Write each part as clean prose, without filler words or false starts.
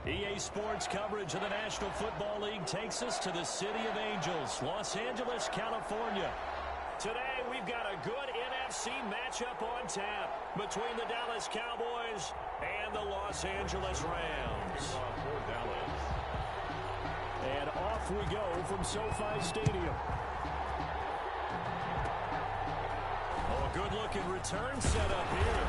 EA Sports coverage of the National Football League takes us to the City of Angels, Los Angeles, California. Today, we've got a good NFC matchup on tap between the Dallas Cowboys and the Los Angeles Rams. And off we go from SoFi Stadium. Oh, a good-looking return set up here.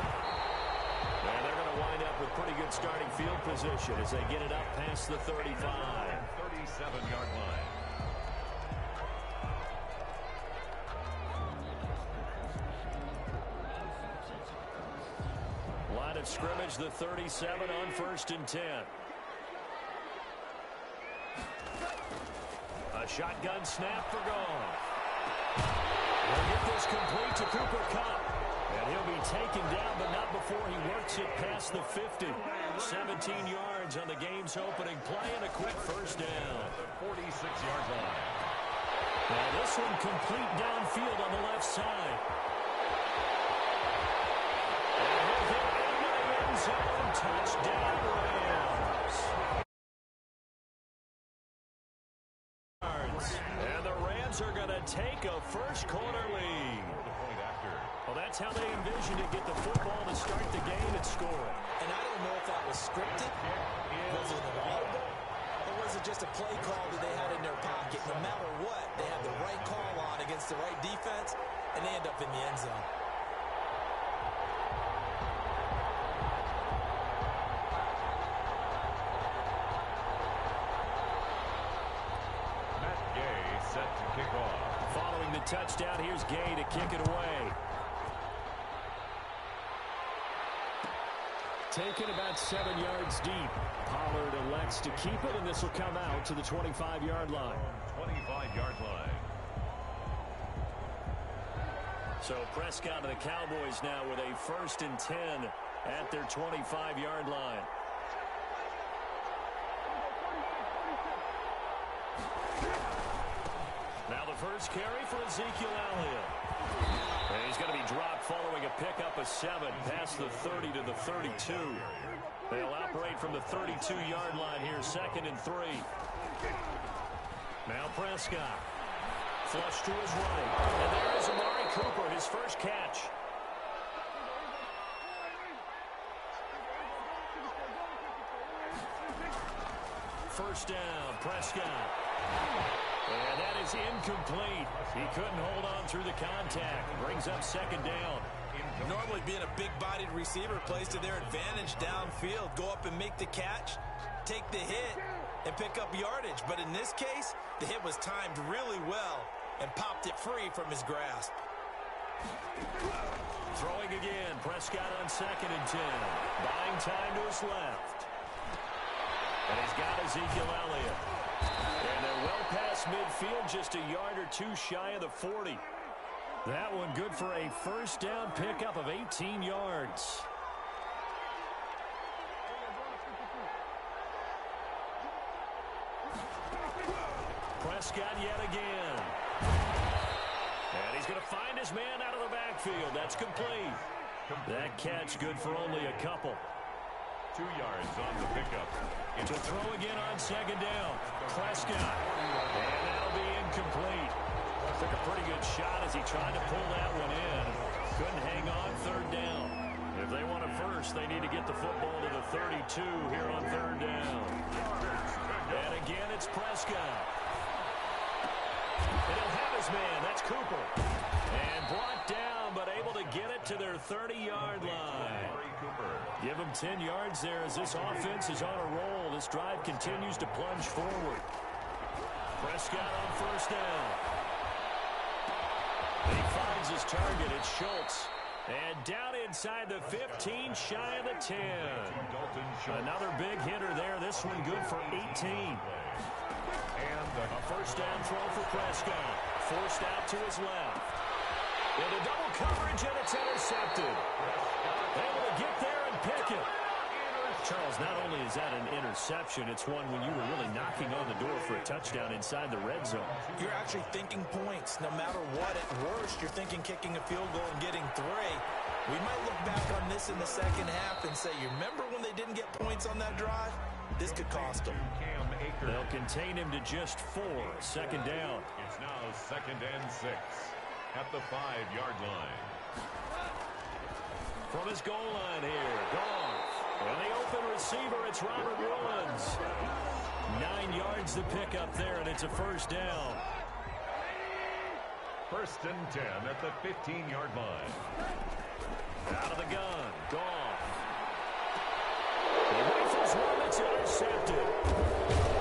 And they're going to wind up with pretty good starting field position as they get it up past the 35. 37-yard line. Line of scrimmage, the 37 on 1st and 10. A shotgun snap for Goff. We'll get this complete to Cooper Kupp. And he'll be taken down, but not before he works it past the 50. 17 yards on the game's opening play and a quick first down. 46-yard line. Now this one complete downfield on the left side. And he'll hit into the end zone. Touchdown, Rams. And the Rams are going to take a first-quarter lead. Well, that's how they envisioned it, get the football to start the game and score it. And I don't know if that was scripted, was it an audible, or was it just a play call that they had in their pocket? No matter what, they had the right call on against the right defense, and they end up in the end zone. Matt Gay set to kick off. Following the touchdown, here's Gay to kick it away. Taken about 7 yards deep. Pollard elects to keep it, and this will come out to the 25-yard line. 25-yard line. So Prescott and the Cowboys now with a 1st and 10 at their 25-yard line. Now the first carry for Ezekiel Elliott. And he's going to be dropped following a pickup of 7 past the 30 to the 32. They'll operate from the 32-yard line here, 2nd and 3. Now Prescott. Flush to his right. And there is Amari Cooper, his first catch. First down, Prescott. And that is incomplete. He couldn't hold on through the contact. Brings up 2nd down. Normally being a big-bodied receiver plays to their advantage downfield. Go up and make the catch, take the hit, and pick up yardage. But in this case, the hit was timed really well and popped it free from his grasp. Throwing again. Prescott on 2nd and 10. Buying time to his left. And he's got Ezekiel Elliott. And they're well past midfield, just a yard or 2 shy of the 40. That one good for a first down pickup of 18 yards. Prescott yet again. And he's going to find his man out of the backfield. That's complete. That catch good for only a couple. 2 yards on the pickup. To throw again on 2nd down. Prescott. And that'll be incomplete. Took a pretty good shot as he tried to pull that one in. Couldn't hang on 3rd down. If they want a first, they need to get the football to the 32 here on 3rd down. And again, it's Prescott. And he'll have his man. That's Cooper. And brought down, but able to get it to their 30-yard line. Give them 10 yards there as this offense is on a roll. This drive continues to plunge forward. Prescott on 1st down. And he finds his target. It's Schultz. And down inside the 15, shy of the 10. Another big hitter there. This one good for 18. And a first down throw for Prescott. Forced out to his left. Into double coverage, and it's intercepted. Able to get there and pick it. Charles, not only is that an interception, it's one when you were really knocking on the door for a touchdown inside the red zone. You're actually thinking points. No matter what, at worst, you're thinking kicking a field goal and getting 3. We might look back on this in the second half and say, you remember when they didn't get points on that drive? this could cost them. They'll contain him to just 4. Second down. It's now 2nd and 6 at the 5-yard line. From his goal line here, Goff. And the open receiver, it's Robert Woods. 9 yards to pick up there, and it's a first down. 1st and 10 at the 15-yard line. Out of the gun, Goff. He rifles one that's intercepted.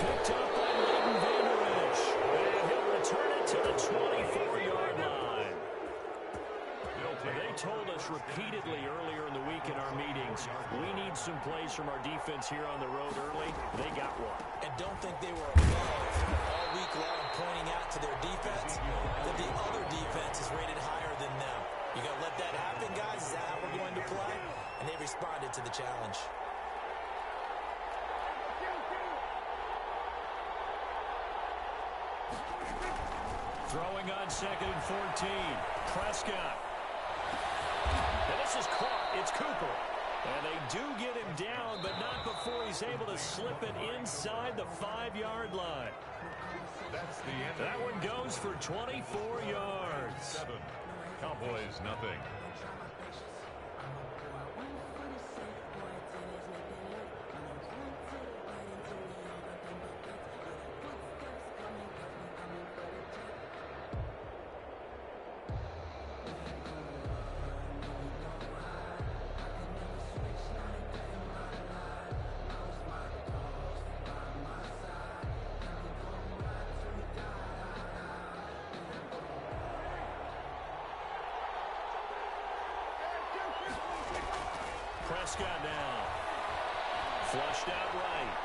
Picked up by Leighton Vander Esch. And he'll return it to the 24-yard line. They told us repeatedly earlier in the week in our meetings, we need some plays from our defense here on the road early. They got one. And don't think they were above all week long pointing out to their defense that the other defense is rated higher than them. You got to let that happen, guys. Is that how we're going to play? And they responded to the challenge. Throwing on 2nd and 14. Prescott. And this is caught. It's Cooper. And they do get him down, but not before he's able to slip it inside the 5-yard line. That's the end. That one goes for 24 yards. 7. Cowboys nothing. Prescott now. Flushed out right.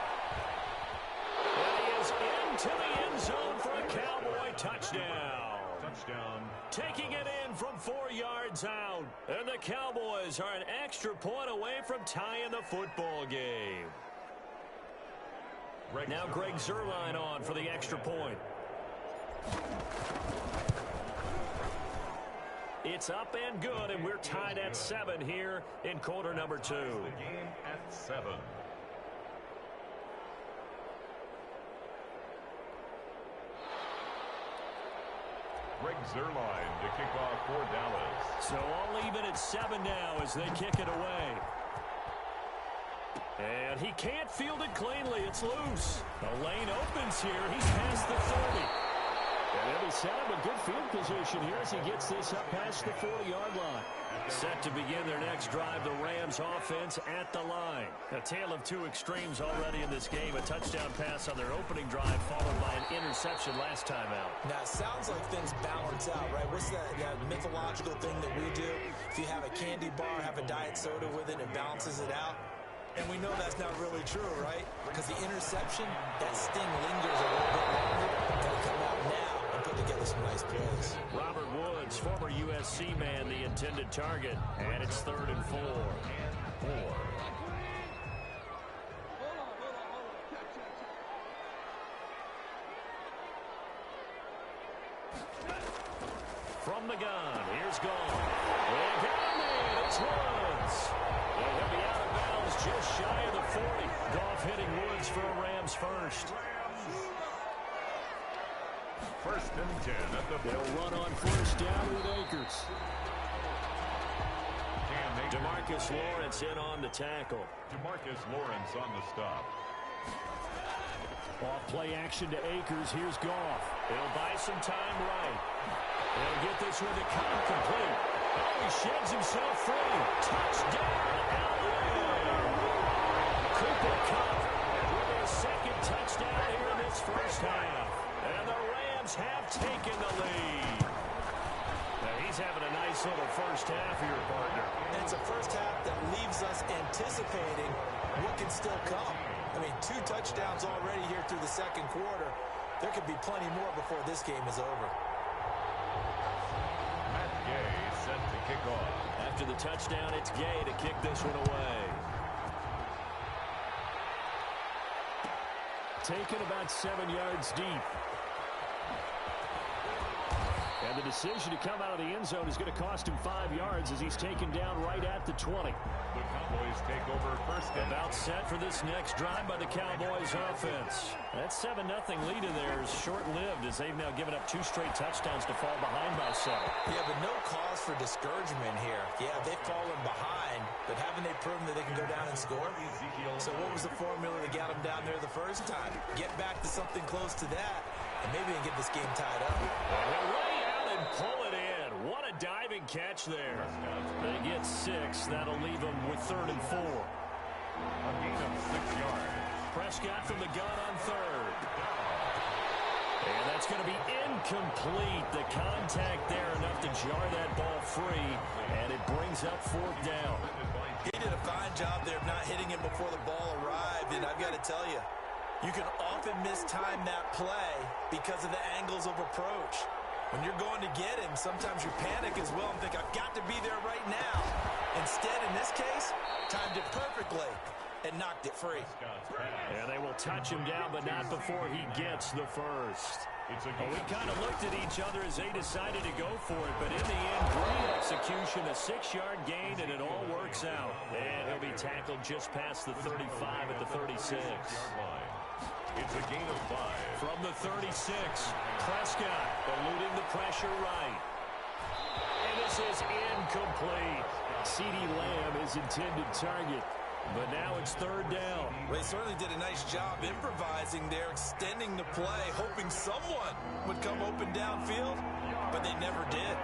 And he is into the end zone for a Cowboy touchdown. Touchdown. Taking it in from 4 yards out. And the Cowboys are an extra point away from tying the football game. Now Greg Zuerlein on for the extra point. It's up and good, and we're tied at 7 here in quarter number 2. The game at 7. Greg Zuerlein to kick off for Dallas. So all even at 7 now as they kick it away. And he can't field it cleanly. It's loose. The lane opens here. He's past the 30. And he'll be set up in good field position here as he gets this up past the 40-yard line. Set to begin their next drive, the Rams offense at the line. A tale of two extremes already in this game. A touchdown pass on their opening drive followed by an interception last time out. Now, it sounds like things balance out, right? What's that mythological thing that we do? If you have a candy bar, have a diet soda with it, it balances it out. And we know that's not really true, right? Because the interception, that sting lingers a little bit longer. Got to come out now and put together some nice plays. Robert Woods, former USC man, the intended target. And it's 3rd and 4. From the gun, here's Goff. And got him. It's Woods. And he'll be out of bounds just shy of the 40. Goff hitting Woods for a Rams first. 1st and 10 at the... They'll run on first down with Akers. DeMarcus Lawrence in on the tackle. DeMarcus Lawrence on the stop. Off play action to Akers. Here's Goff. He'll buy some time right. He'll get this one to come complete. Oh, he sheds himself free. Touchdown, LA! Cooper Kupp with his 2nd touchdown here in this first half. And the Rams have taken the lead. Now, he's having a nice little first half here, partner. And it's a first half that leaves us anticipating what can still come. I mean, 2 touchdowns already here through the 2nd quarter. There could be plenty more before this game is over. Matt Gay set to kick off. After the touchdown, it's Gay to kick this one away. Taken about 7 yards deep. And the decision to come out of the end zone is going to cost him 5 yards as he's taken down right at the 20. The Cowboys take over first down. About set for this next drive by the Cowboys offense. That 7-0 lead of theirs short-lived as they've now given up 2 straight touchdowns to fall behind by 7. Yeah, but no cause for discouragement here. Yeah, they've fallen behind, but haven't they proven that they can go down and score? So what was the formula that got them down there the first time? Get back to something close to that, and maybe they can get this game tied up. Well, way out and pull it in. What a diving catch there. They get 6. That'll leave them with 3rd and 4. A gain of 6 yards. Prescott from the gun on 3rd. And that's going to be incomplete. The contact there enough to jar that ball free, and it brings up 4th down. He did a fine job there of not hitting him before the ball arrived, and I've got to tell you, you can often mistime that play because of the angles of approach. When you're going to get him, sometimes you panic as well and think, I've got to be there right now. Instead, in this case, timed it perfectly and knocked it free. And they will touch him down, but not before he gets the first. Well, we kind of looked at each other as they decided to go for it, but in the end, great execution, a 6-yard gain, and it all works out. And he'll be tackled just past the 35 at the 36. It's a gain of 5. From the 36, Prescott eluding the pressure right. And this is incomplete. CeeDee Lamb is intended target, but now it's 3rd down. Well, they certainly did a nice job improvising there, extending the play, hoping someone would come open downfield, but they never did.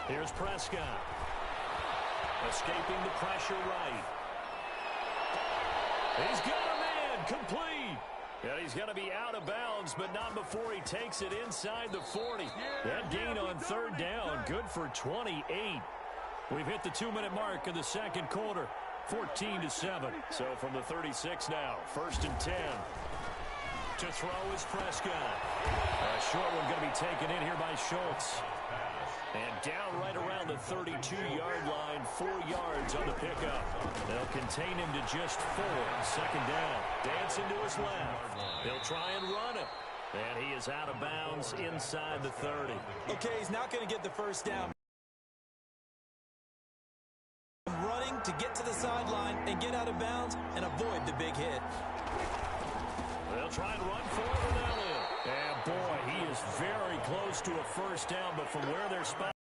Here's Prescott. Escaping the pressure right. He's got a man. Complete. And he's going to be out of bounds, but not before he takes it inside the 40. That gain on 3rd down, good for 28. We've hit the 2-minute mark of the second quarter, 14-7. So from the 36 now, 1st and 10. To throw is Prescott. A short one going to be taken in here by Schultz. And down right around the 32-yard line, 4 yards on the pickup. They'll contain him to just 4. 2nd down. Dancing to his left. They'll try and run it. And he is out of bounds inside the 30. Okay, he's not going to get the first down. Running to get to the sideline and get out of bounds and avoid the big hit. They'll try and run for it without him. And boy, he is very close to a first down, but from where they're spotted,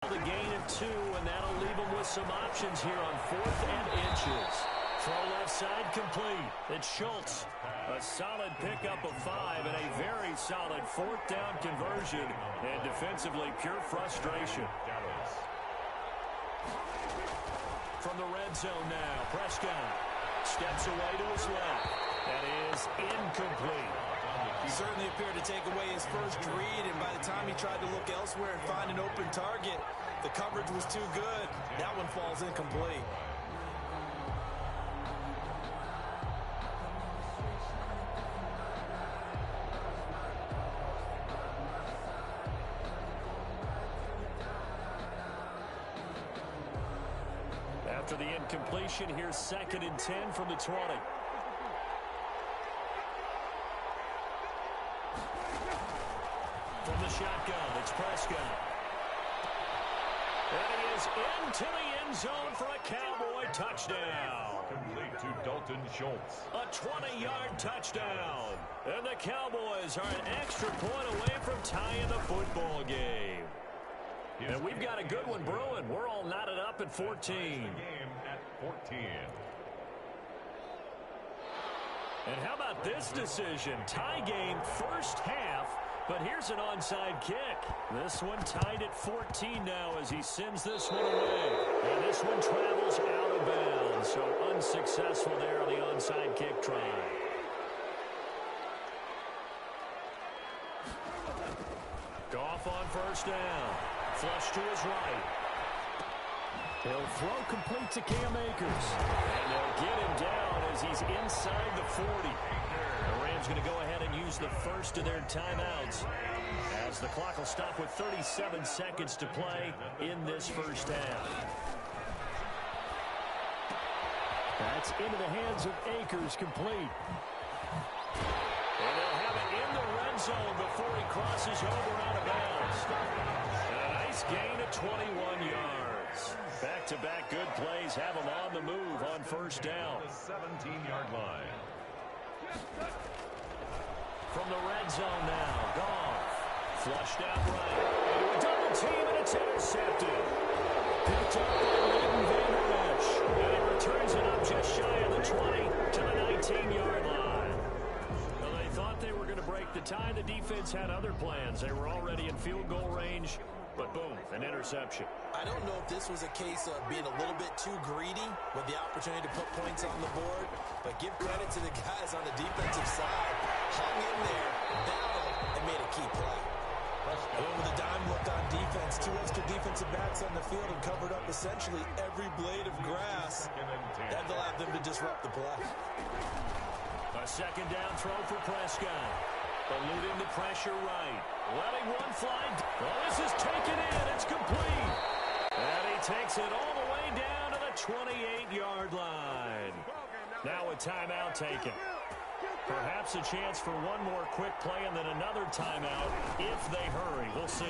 the gain of 2, and that'll leave them with some options here on 4th and inches. Throw left side complete. It's Schultz. A solid pickup of 5 and a very solid 4th down conversion. And defensively, pure frustration. From the red zone now, Prescott steps away to his left. That is incomplete. He certainly appeared to take away his first read, and by the time he tried to look elsewhere and find an open target, the coverage was too good. That one falls incomplete. After the incompletion, here's 2nd and 10 from the 20. From the shotgun, it's Prescott. And he is into the end zone for a Cowboy touchdown. Complete to Dalton Schultz. A 20-yard touchdown. And the Cowboys are an extra point away from tying the football game. And we've got a good one brewing. We're all knotted up at 14. Game at 14. And how about this decision? Tie game first half, but here's an onside kick. This one tied at 14 now as he sends this one away. And this one travels out of bounds, so unsuccessful there on the onside kick try. Goff on first down. Flush to his right. He'll throw complete to Cam Akers. And they'll get him down as he's inside the 40. The Rams going to go ahead and use the first of their timeouts as the clock will stop with 37 seconds to play in this first half. That's into the hands of Akers, complete. And they'll have it in the red zone before he crosses over out of bounds. And a nice gain of 21 yards. Back-to-back good plays have him on the move on first down. The 17-yard line. From the red zone now, Goff. Flushed out right. Into a double team, and it's intercepted. Picked up by Leighton Vander Esch. And he returns it up just shy of the 20 to the 19-yard line. Well, they thought they were going to break the tie. The defense had other plans. They were already in field goal range. But boom, an interception. I don't know if this was a case of being a little bit too greedy with the opportunity to put points on the board, but give credit to the guys on the defensive side. Hung in there, battled, and made a key play. And with a dime look on defense, 2 extra defensive backs on the field and covered up essentially every blade of grass. That allowed them to disrupt the play. A second down throw for Prescott. Eluding the pressure right. Letting one fly. Oh, this is taken in. It's complete. And he takes it all the way down to the 28-yard line. Now a timeout taken. Perhaps a chance for one more quick play and then another timeout if they hurry. We'll see.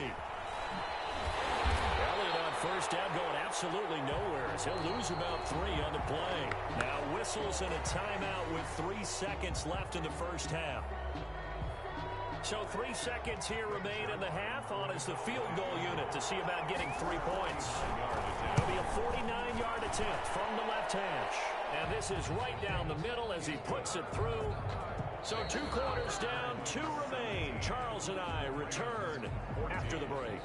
Elliott on first down going absolutely nowhere as he'll lose about 3 on the play. Now whistles and a timeout with 3 seconds left in the first half. So 3 seconds here remain in the half. On is the field goal unit to see about getting 3 points. It'll be a 49-yard attempt from the left hash. And this is right down the middle as he puts it through. So 2 quarters down, 2 remain. Charles and I return after the break.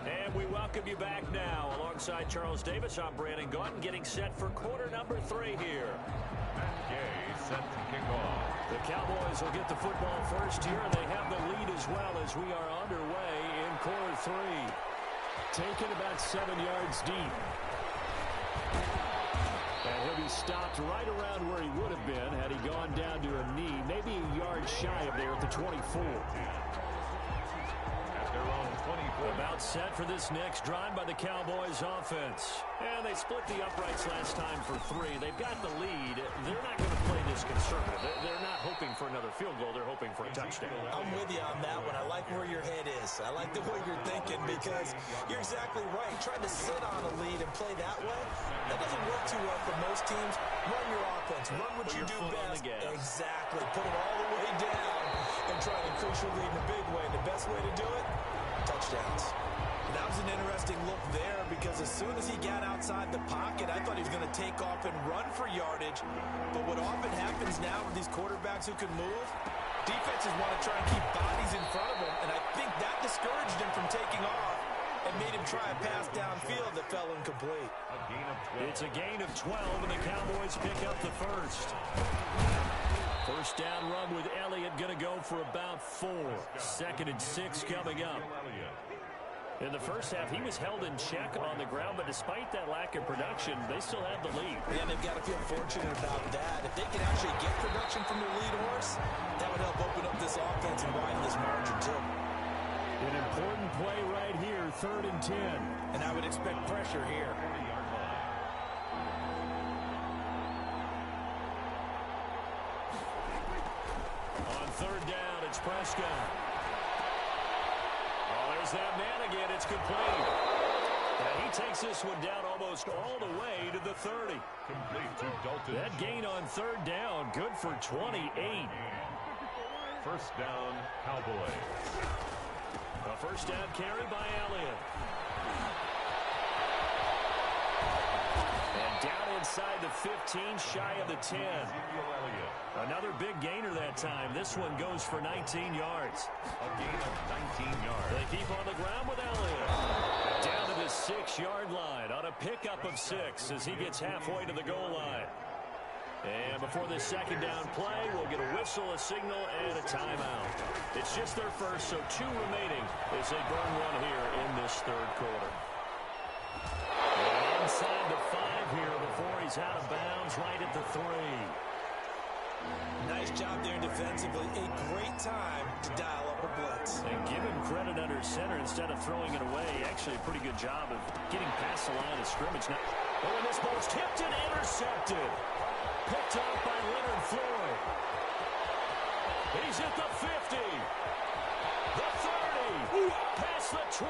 And we welcome you back now. Alongside Charles Davis, I'm Brandon Gaudin, getting set for quarter number 3 here. Gay set to kick off. The Cowboys will get the football first here, and they have the lead as well as we are underway in quarter 3. Taken about 7 yards deep. And he'll be stopped right around where he would have been had he gone down to a knee, maybe a yard shy of there at the 24. At their own 24. About set for this next drive by the Cowboys offense. And they split the uprights last time for 3. They've got the lead. They're not going to play this conservative. They're not hoping for another field goal. They're hoping for a touchdown. I'm with you on that one. I like where your head is. I like the way you're thinking because you're exactly right. Trying to sit on a lead and play that way, that doesn't work too well for most teams. Run your offense. Run what you do best. Exactly. Put it all the way down and try to increase your lead in a big way. The best way to do it, touchdowns. That was an interesting look there because as soon as he got outside the pocket, I thought he was going to take off and run for yardage. But what often happens now with these quarterbacks who can move, defenses want to try and keep bodies in front of him, and I think that discouraged him from taking off and made him try a pass downfield that fell incomplete. It's a gain of 12, and the Cowboys pick up the first. First down run with Elliott going to go for about 4. 2nd and 6 coming up. In the first half, he was held in check on the ground, but despite that lack of production, they still have the lead. Yeah, they've got to feel fortunate about that. If they can actually get production from their lead horse, that would help open up this offense and widen this margin, too. An important play right here, 3rd and 10. And I would expect pressure here. On 3rd down, it's Prescott. Oh, there's that man again. It's complete. And he takes this one down almost all the way to the 30. Complete to Dalton. That gain on 3rd down, good for 28. First down, Cowboys. A first down carry by Elliott. And down inside the 15, shy of the 10. Another big gainer that time. This one goes for 19 yards. A gain of 19 yards. They keep on the ground with Elliott. Down to the 6-yard line on a pickup of 6 as he gets halfway to the goal line. And before this second down play, we'll get a whistle, a signal, and a timeout. It's just their first, so 2 remaining as they burn one here in this 3rd quarter. And inside the 5 here before he's out of bounds right at the 3. Nice job there defensively. A great time to dial up a blitz. And give him credit under center instead of throwing it away. Actually a pretty good job of getting past the line of scrimmage. Now, and this ball's tipped and intercepted. picked off by Leonard Floyd. He's at the 50. The 30. Past the 20.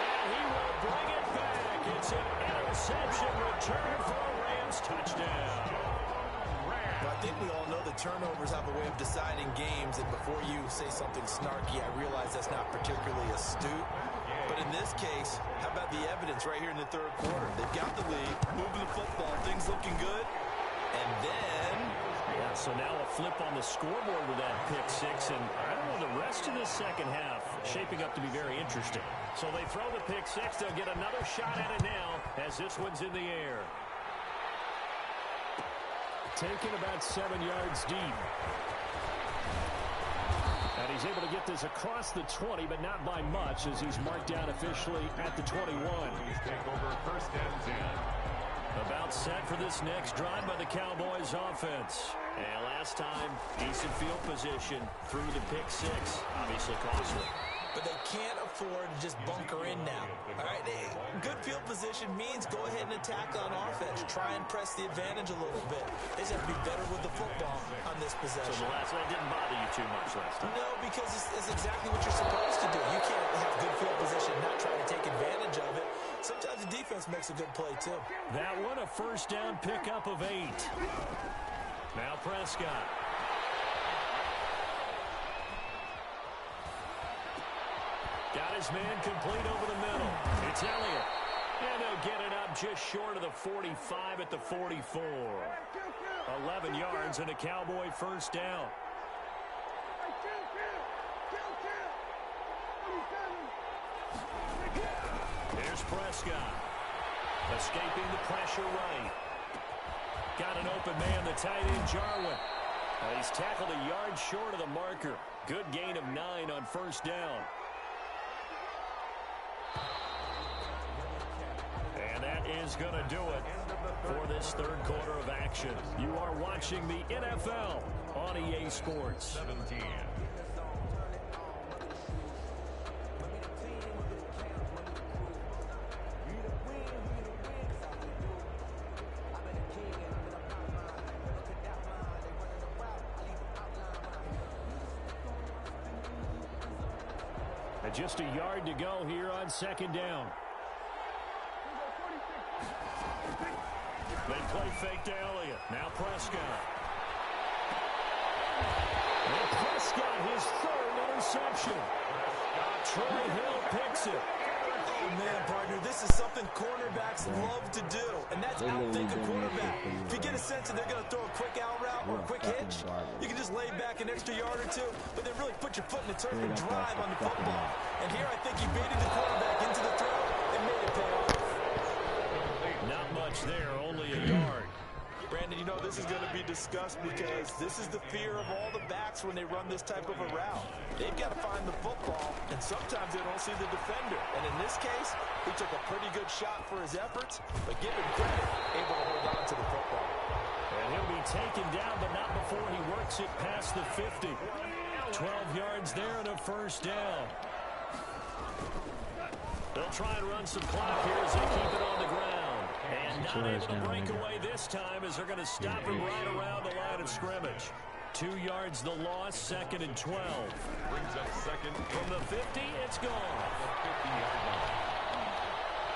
And he will bring it back. It's an interception return for a Rams touchdown. I think we all know that turnovers have a way of deciding games, and before you say something snarky, I realize that's not particularly astute. But in this case, how about the evidence right here in the third quarter? They've got the lead, moving the football, things looking good, and then... Yeah, so now a flip on the scoreboard with that pick six, and I don't know, the rest of the second half shaping up to be very interesting. So they throw the pick six, they'll get another shot at it now as this one's in the air. Taken about 7 yards deep. And he's able to get this across the 20, but not by much, as he's marked down officially at the 21. Take over first and 10. About set for this next drive by the Cowboys offense. And last time, decent field position through the pick six. Obviously costly. But they can't afford to just bunker in now. All right, good field position means go ahead and attack on offense. Try and press the advantage a little bit. They just have to be better with the football on this possession. So the last one didn't bother you too much last time? No, because it's exactly what you're supposed to do. You can't have good field position, not try to take advantage of it. Sometimes the defense makes a good play, too. That one, a first down pickup of 8. Now Prescott. Got his man complete over the middle. It's Elliott. And they'll get it up just short of the 45 at the 44. 11 yards and a Cowboy first down. Here's Prescott. Escaping the pressure right. Got an open man, the tight end, Jarwin. He's tackled a yard short of the marker. Good gain of 9 on first down. And that is going to do it for this third quarter of action. You are watching the NFL on EA Sports. 17. And just a yard to go here on second down. They play fake to Elliott. Now Prescott. And Prescott, his third interception. Troy Hill picks it. Oh, man, partner, this is something cornerbacks love to do, and that's outthink a quarterback. If you get a sense that they're going to throw a quick out route or a quick hitch, you can just lay back an extra yard or two, but then really put your foot in the turf and drive on the football. And here I think he baited the quarterback into the throw and made it pay off. Not much there, only a yard. Brandon, you know this is going to be discussed because this is the fear of all the backs when they run this type of a route. They've got to find the football, and sometimes they don't see the defender. And in this case, he took a pretty good shot for his efforts, but give him credit, able to hold on to the football. And he'll be taken down, but not before he works it past the 50. 12 yards there and a first down. They'll try and run some clock here as they keep it on the ground. And not able to break away this time as they're going to stop him right around the line of scrimmage. 2 yards the loss, second and 12. Brings up second. From the 50, it's gone. 50-yard line.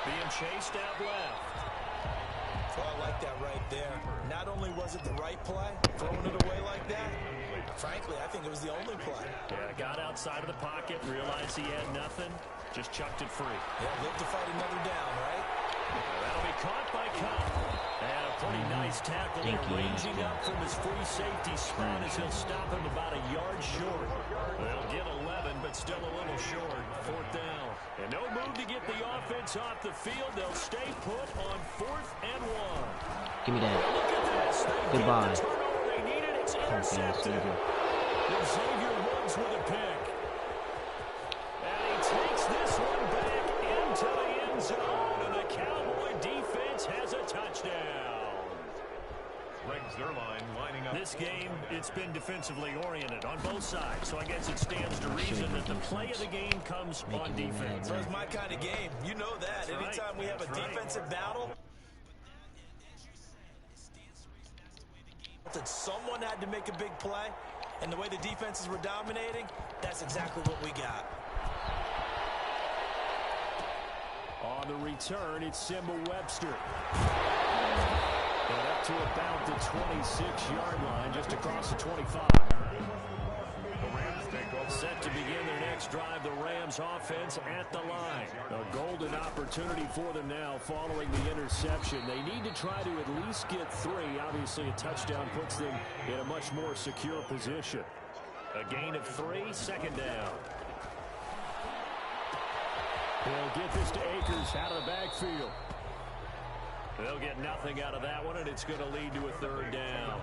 Being chased out left. Well, I like that right there. Not only was it the right play, throwing it away like that, frankly, I think it was the only play. Yeah, got outside of the pocket, realized he had nothing, just chucked it free. Yeah, live to fight another down, right? That'll be caught by Cobb. And a pretty nice tackle there, ranging up from his free safety spot as he'll stop him about a yard short. They'll get 11, but still a little short. Fourth down. And no move to get the offense off the field. They'll stay put on 4th and 1. Give me that. Look at this. They Goodbye. get the turnover they needed. It's intercepted. Xavier Woods with a pick. And he takes this one back into the end zone. And the Cowboy defense has a touchdown. Greg Zuerlein lining up. This game, it's been defensively oriented on both sides. So I guess it stands to reason that the play of the game comes on defense. So it's my kind of game. You know that. That's right. Anytime we have a That's right. defensive battle, That someone had to make a big play, and the way the defenses were dominating, that's exactly what we got. On the return, it's Simba Webster. And up to about the 26-yard line, just across the 25. Set to begin their next drive, the Rams offense at the line. A golden opportunity for them now following the interception. They need to try to at least get 3. Obviously, a touchdown puts them in a much more secure position. A gain of 3, second down. They'll get this to Akers out of the backfield. They'll get nothing out of that one, and it's going to lead to a third down.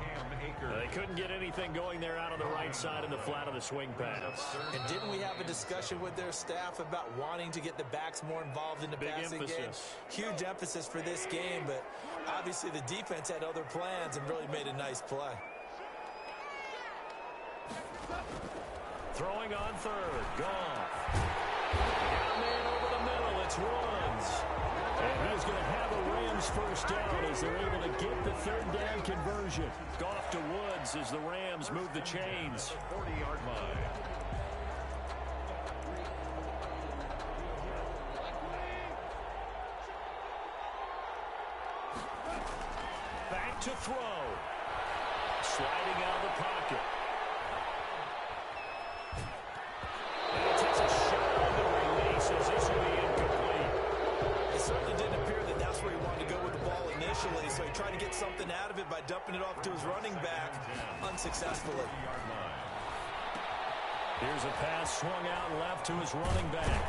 They couldn't get anything going there out on the right side in the flat of the swing pass. And didn't we have a discussion with their staff about wanting to get the backs more involved in the passing game? Huge emphasis for this game, but obviously the defense had other plans and really made a nice play. Throwing on third. Goff. Got a man over the middle. It's Woods. And he's going to have a Rams first down as they're able to get the third down conversion. Goff to Woods as the Rams move the chains. 40-yard line. Back to throw. Sliding out of the pocket. And he takes a shot on the release as this will be incomplete. It certainly didn't appear that that's where he wanted to go with the ball initially, so he tried to get something out of it by dumping it off to his running back unsuccessfully. Here's a pass swung out left to his running back.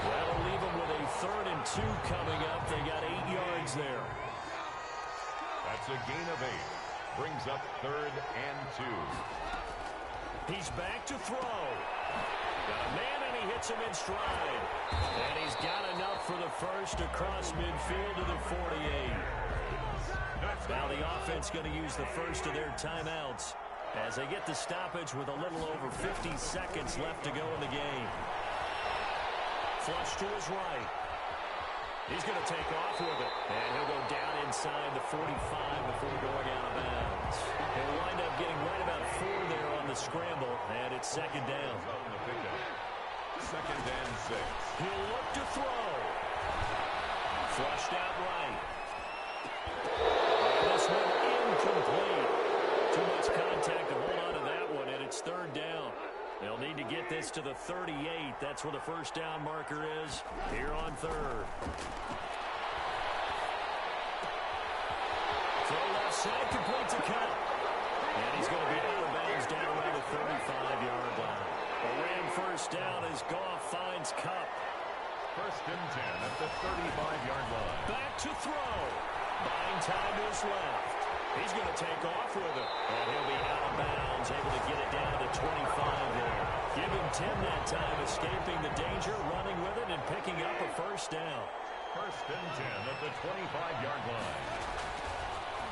That'll leave him with a 3rd and 2 coming up. They got 8 yards there. That's a gain of 8. Brings up 3rd and 2. He's back to throw. Got a man, and he hits him in stride. And he's got enough for the first across midfield to the 48. Now the offense going to use the first of their timeouts as they get the stoppage with a little over 50 seconds left to go in the game. Flush to his right. He's going to take off with it. And he'll go down inside the 45 before going out of bounds. He'll wind up getting right about 4 there on the scramble, and it's second down. Second and 6. He'll look to throw. Flushed out right. And this one incomplete. Too much contact to hold on to that one, and it's third down. They'll need to get this to the 38. That's where the first down marker is here on third. Throw left side, complete to Cup. And he's going to be out of bounds down around the 35-yard line. A Ram first down as Goff finds Cup. First and 10 at the 35-yard line. Back to throw. Buying time to his left. He's going to take off with it. And he'll be out of bounds, able to get it down to 25 there. Give him 10 that time, escaping the danger, running with it, and picking up a first down. First and 10 at the 25-yard line.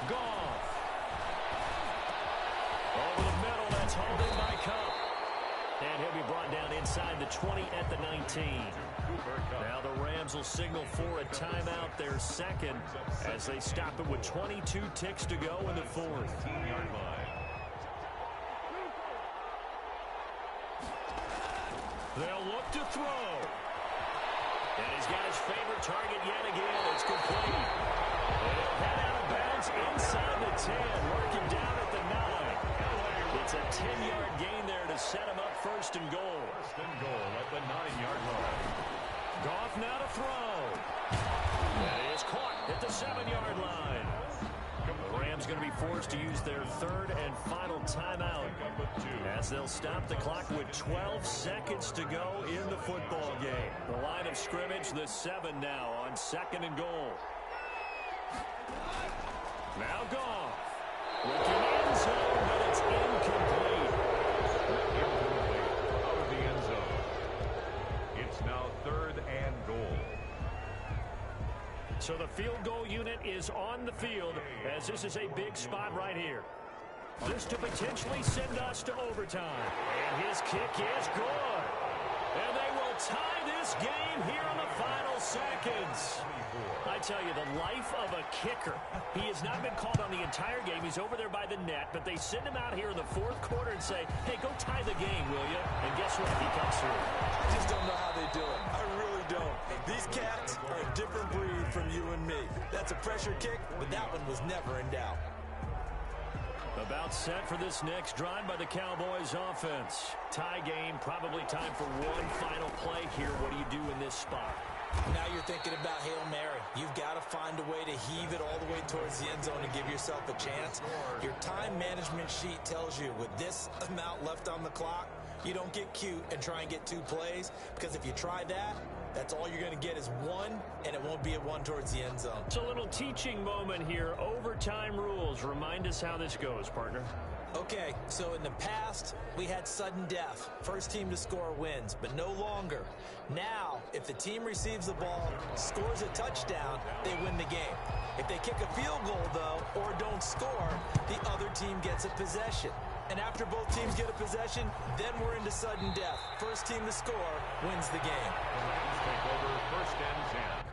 Goff. Over the middle, that's hauled in by Cup. And he'll be brought down inside the 20 at the 19. Now the Rams will signal for a timeout, their second, as they stop it with 22 ticks to go in the 4th. 15-yard line. They'll look to throw. And he's got his favorite target yet again. It's complete. And he'll head out of bounds inside the 10, working down at the 9. It's a 10-yard gain there to set him up first and goal. First and goal at the 9-yard line. Goff now to throw. And he is caught at the 7-yard line. The Rams going to be forced to use their 3rd and final timeout as they'll stop the clock with 12 seconds to go in the football game. The line of scrimmage, the 7 now on 2nd and goal. Now Goff. Looking end zone, but it's incomplete. Out of the end zone. It's now 3rd and goal. So the field goal unit is on the field as this is a big spot right here. This to potentially send us to overtime. And his kick is good. And they will tie this game here in the final seconds. I I tell you, the life of a kicker. He has not been called on the entire game. He's over there by the net, but they send him out here in the fourth quarter and say, hey, go tie the game, will you? And guess what? He comes through. I just don't know how they do it. I really don't. These cats are a different breed from you and me. That's a pressure kick, but that one was never in doubt. About set for this next drive by the Cowboys offense. Tie game, probably time for one final play here. What do you do in this spot? Now you're thinking about Hail Mary. You've got to find a way to heave it all the way towards the end zone and give yourself a chance. Your time management sheet tells you with this amount left on the clock, you don't get cute and try and get 2 plays, because if you try that, that's all you're going to get is 1, and it won't be a 1 towards the end zone. It's a little teaching moment here. Overtime rules. Remind us how this goes, partner. Okay, so in the past, we had sudden death. First team to score wins, but no longer. Now, if the team receives the ball, scores a touchdown, they win the game. If they kick a field goal, though, or don't score, the other team gets a possession. And after both teams get a possession, then we're into sudden death. First team to score wins the game. The Rams take over 1st and 10.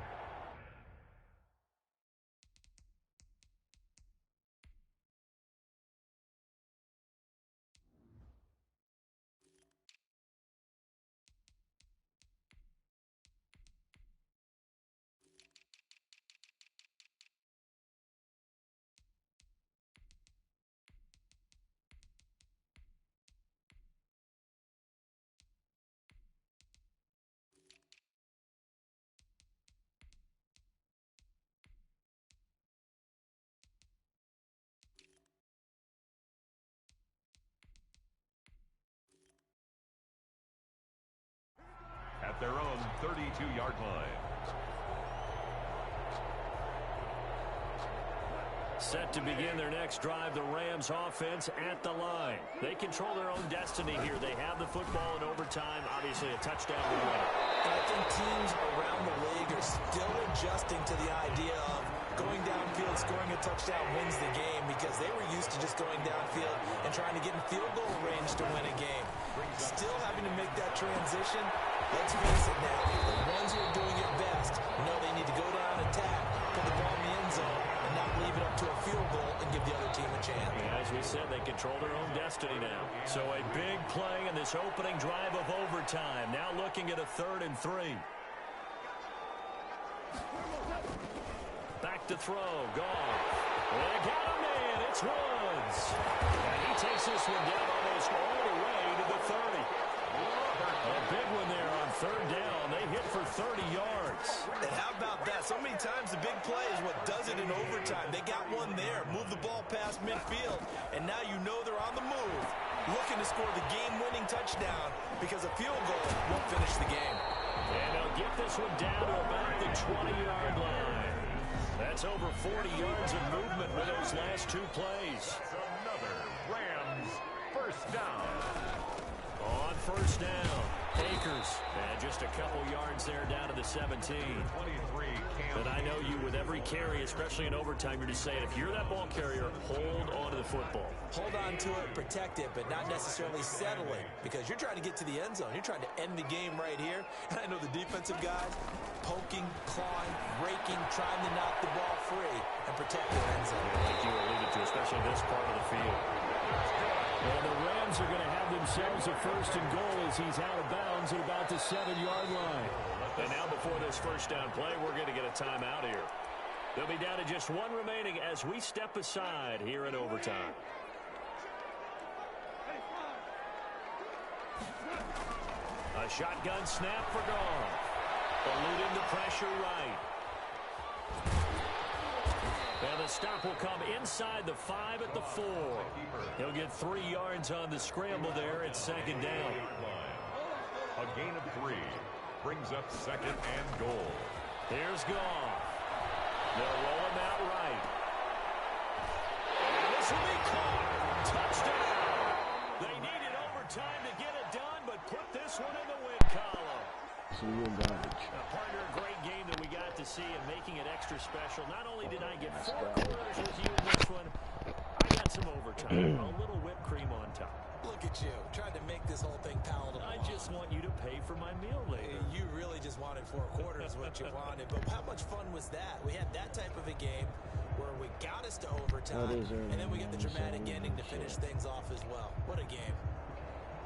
At their own 32-yard line. Set to begin their next drive, the Rams offense at the line. They control their own destiny here. They have the football in overtime. Obviously, a touchdown will win it. And I think teams around the league are still adjusting to the idea of going downfield, scoring a touchdown wins the game, because they were used to just going downfield and trying to get in field goal range to win a game. Still having to make that transition. Let's face it now, the ones who are doing it best know they need to go down, attack, put the ball in the end zone, and not leave it up to a field goal and give the other team a chance. Yeah, as we said, they control their own destiny now. So a big play in this opening drive of overtime. Now looking at a 3rd and 3. Back to throw. Gone. They got him in. It's Woods. And he takes this one down almost all the way to the 30. A big one there on 3rd down. They hit for 30 yards. And how about that? So many times the big play is what does it in overtime. They got one there. Move the ball past midfield. And now you know they're on the move. Looking to score the game-winning touchdown, because a field goal won't finish the game. And they'll get this one down to about the 20-yard line. That's over 40 yards of movement with those last 2 plays. Another Rams 1st down. On 1st down, Akers. And just a couple yards there down to the 17. 23 But I know you, with every carry, especially in overtime, you're just saying, if you're that ball carrier, hold on to the football. Hold on to it, protect it, but not necessarily settling, because you're trying to get to the end zone. You're trying to end the game right here. And I know the defensive guys poking, clawing, raking, trying to knock the ball free and protect their end zone. Like you alluded to, especially this part of the field. And the Rams are going to have themselves a 1st and goal as he's out of bounds at about the 7-yard line. And now before this 1st down play, we're going to get a timeout here. They'll be down to just 1 remaining as we step aside here in overtime. A shotgun snap for Goff. Eluding the pressure right. And the stop will come inside the 5 at the 4. He'll get 3 yards on the scramble there at 2nd down. A gain of 3 brings up 2nd and goal. Here's Goff. They'll roll him out right. And this will be caught. Touchdown. They needed overtime to get it done, but put this one in the win column. Some real garbage. Partner, a great game that we got to see and making it extra special. Not only did I get 4 quarters with you in this one, I got some overtime. A little whipped cream on top. Look at you, trying to make this whole thing palatable. I just want you to pay for my meal later. You really just wanted 4 quarters what you wanted. But how much fun was that? We had that type of a game where we got us to overtime, and then we get the dramatic ending to finish things off as well. What a game.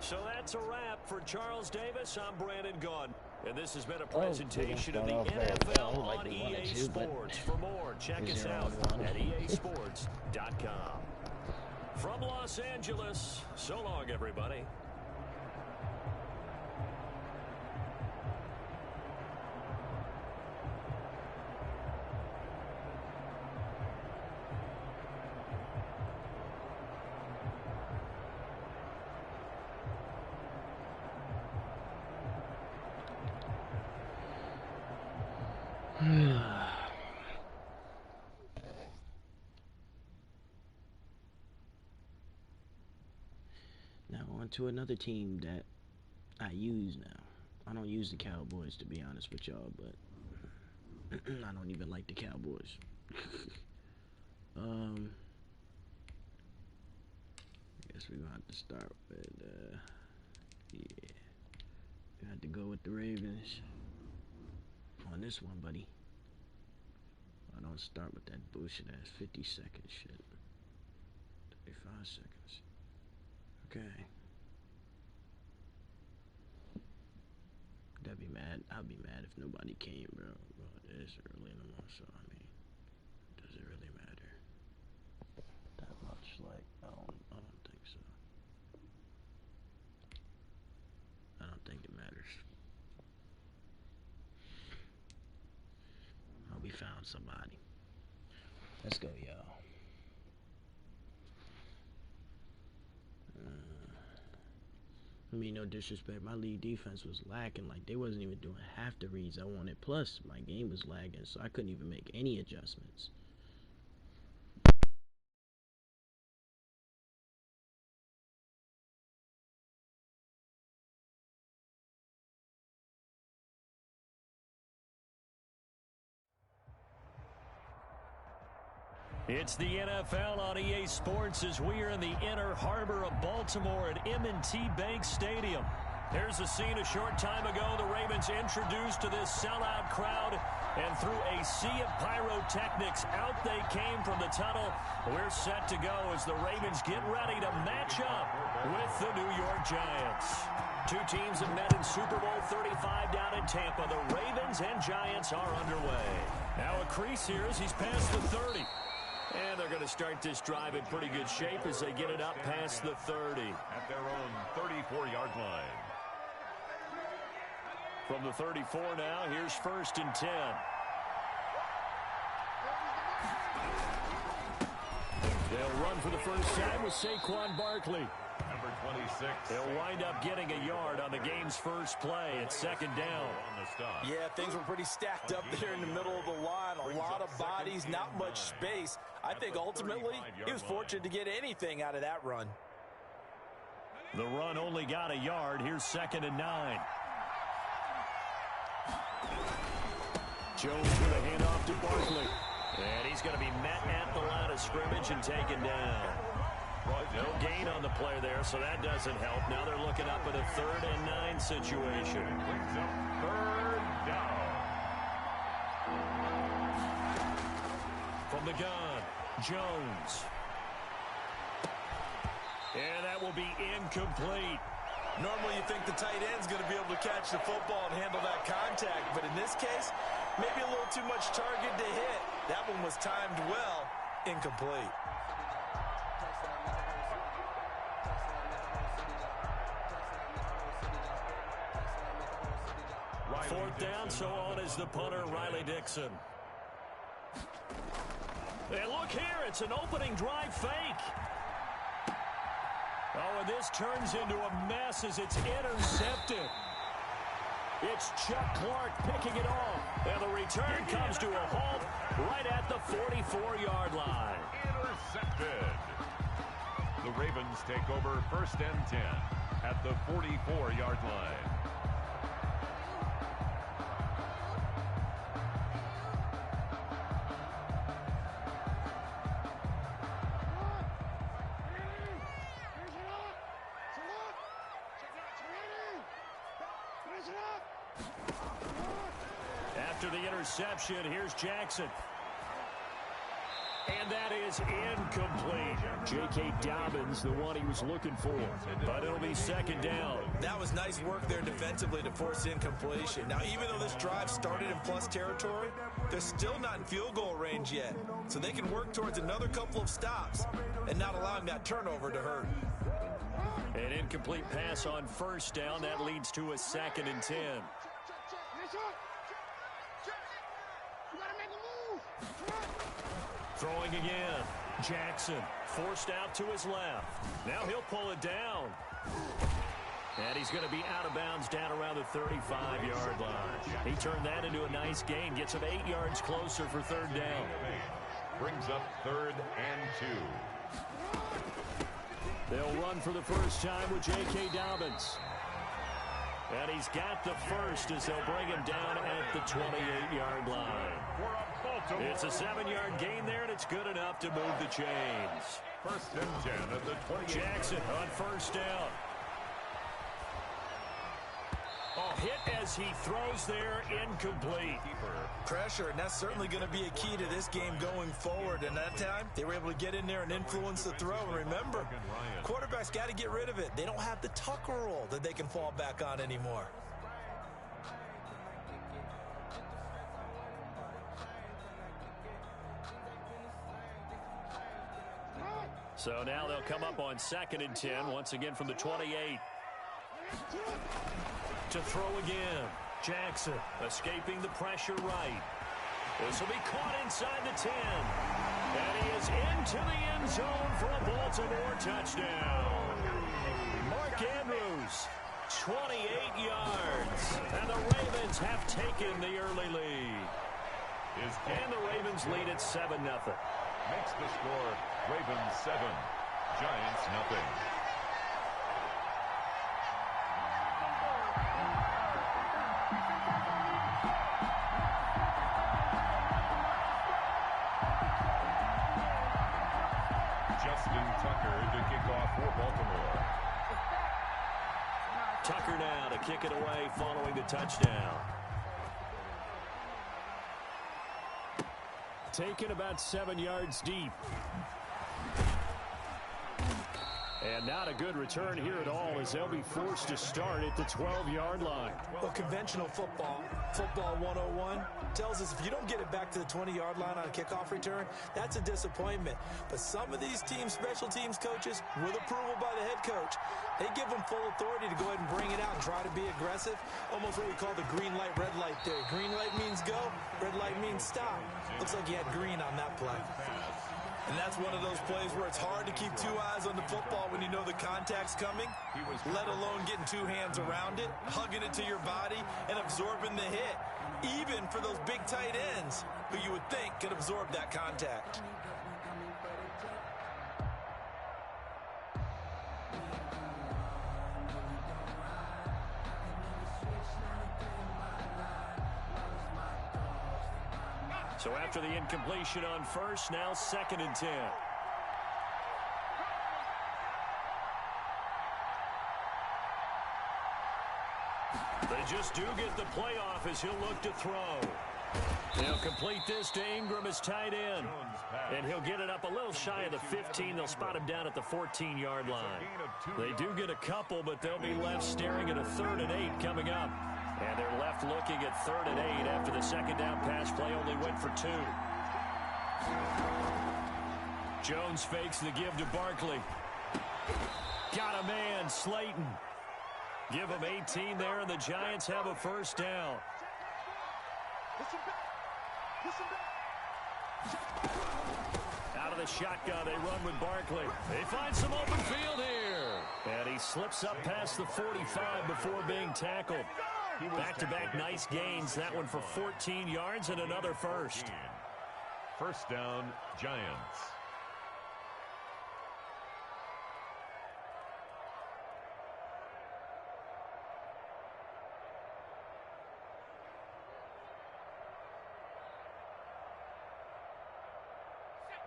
So that's a wrap for Charles Davis. I'm Brandon Gunn. And this has been a presentation of the NFL on EA Sports. For more, check us out at easports.com. From Los Angeles, so long, everybody. Now on to another team that I use now. I don't use the Cowboys, to be honest with y'all, but I don't even like the Cowboys. I guess we're gonna have to start with yeah. We have to go with the Ravens on this one, buddy. I don't start with that bullshit ass 50-second shit. 35 seconds. Okay. That'd be mad. I'd be mad if nobody came, bro. It is early in the morning, so I mean, does it really matter that much? Like, I don't think so. I don't think it matters. Oh, we found somebody. Let's go, y'all. I mean, no disrespect, my lead defense was lacking. Like, they wasn't even doing half the reads I wanted. Plus, my game was lagging, so I couldn't even make any adjustments. It's the NFL on EA Sports as we are in the inner harbor of Baltimore at M&T Bank Stadium. Here's the scene a short time ago. The Ravens introduced to this sellout crowd, and through a sea of pyrotechnics, out they came from the tunnel. We're set to go as the Ravens get ready to match up with the New York Giants. Two teams have met in Super Bowl 35 down in Tampa. The Ravens and Giants are underway. Now a crease here as he's past the 30. And they're going to start this drive in pretty good shape as they get it up past the 30. At their own 34-yard line. From the 34 now, here's 1st and 10. They'll run for the first time with Saquon Barkley. Number 26. They'll wind up getting a yard on the game's first play. It's 2nd down. Yeah, things were pretty stacked up there in the middle of the line. A lot of bodies, not much space. I think ultimately he was fortunate to get anything out of that run. The run only got a yard. Here's 2nd and 9. Jones with a handoff to Barkley. And he's going to be met at the line of scrimmage and taken down. No gain on the play there, so that doesn't help. Now they're looking up at a 3rd and 9 situation. Brings up 3rd down. From the gun, Jones. And that will be incomplete. Normally you think the tight end's going to be able to catch the football and handle that contact, but in this case, maybe a little too much target to hit. That one was timed well, incomplete. Fourth down, so on is the punter, Riley Dixon. And look here, it's an opening drive fake. Oh, and this turns into a mess as it's intercepted. It's Chuck Clark picking it off. And the return comes to a halt right at the 44-yard line. Intercepted. The Ravens take over 1st and 10 at the 44-yard line. After the interception, here's Jackson. And that is incomplete. J.K. Dobbins, the one he was looking for. But it'll be second down. That was nice work there defensively to force incompletion. Now, even though this drive started in plus territory, they're still not in field goal range yet. So they can work towards another couple of stops and not allowing that turnover to hurt. An incomplete pass on first down. That leads to a 2nd and 10. Throwing again. Jackson forced out to his left. Now he'll pull it down. And he's going to be out of bounds down around the 35-yard line. He turned that into a nice gain. Gets him 8 yards closer for 3rd down. Brings up 3rd and 2. They'll run for the first time with J.K. Dobbins. And he's got the first as they'll bring him down at the 28-yard line. It's a 7-yard gain there, and it's good enough to move the chains. 1st and 10 at the 28. Jackson on first down. Hit as he throws there, incomplete. Pressure, and that's certainly going to be a key to this game going forward. And that time, they were able to get in there and influence the throw. And remember, quarterbacks got to get rid of it. They don't have the Tucker roll that they can fall back on anymore. So now they'll come up on 2nd and 10, once again from the 28. To throw again. Jackson escaping the pressure right. This will be caught inside the 10. And he is into the end zone for a Baltimore touchdown. Mark Andrews, 28 yards. And the Ravens have taken the early lead. And the Ravens lead at 7-0. Makes the score Ravens 7, Giants nothing. Tucker now to kick it away following the touchdown. Taken about 7 yards deep. And not a good return here at all as they'll be forced to start at the 12-yard line. Well, conventional football 101, tells us if you don't get it back to the 20-yard line on a kickoff return, that's a disappointment. But some of these teams, special teams coaches, with approval by the head coach, they give them full authority to go ahead and bring it out and try to be aggressive. Almost what we call the green light, red light theory. Green light means go, red light means stop. Looks like he had green on that play. And that's one of those plays where it's hard to keep 2 eyes on the football when you know the contact's coming, let alone getting 2 hands around it, hugging it to your body, and absorbing the hit, even for those big tight ends who you would think could absorb that contact. So after the incompletion on first, now 2nd and 10. They just do get the playoff as he'll look to throw. They'll complete this to Ingram as tight end. And he'll get it up a little shy of the 15. They'll spot him down at the 14-yard line. They do get a couple, but they'll be left staring at a 3rd and 8 coming up. And they're left looking at 3rd and 8 after the second down pass play only went for 2. Jones fakes the give to Barkley. Got a man, Slayton. Give him 18 there, and the Giants have a first down. Out of the shotgun, they run with Barkley. They find some open field here. And he slips up past the 45 before being tackled. Back-to-back nice gains. That one for 14 yards and another first. First down, Giants.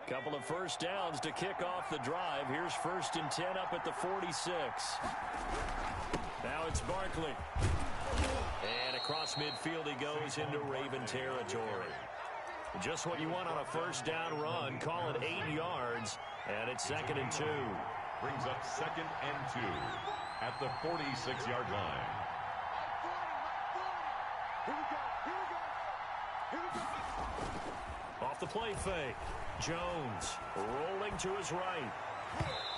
Couple of first downs to kick off the drive. Here's 1st and 10 up at the 46. Now it's Barkley. And across midfield he goes into Raven territory. Just what you want on a first down run. Call it 8 yards, and it's 2nd and 2. Brings up 2nd and 2 at the 46-yard line. Off the play fake. Jones rolling to his right.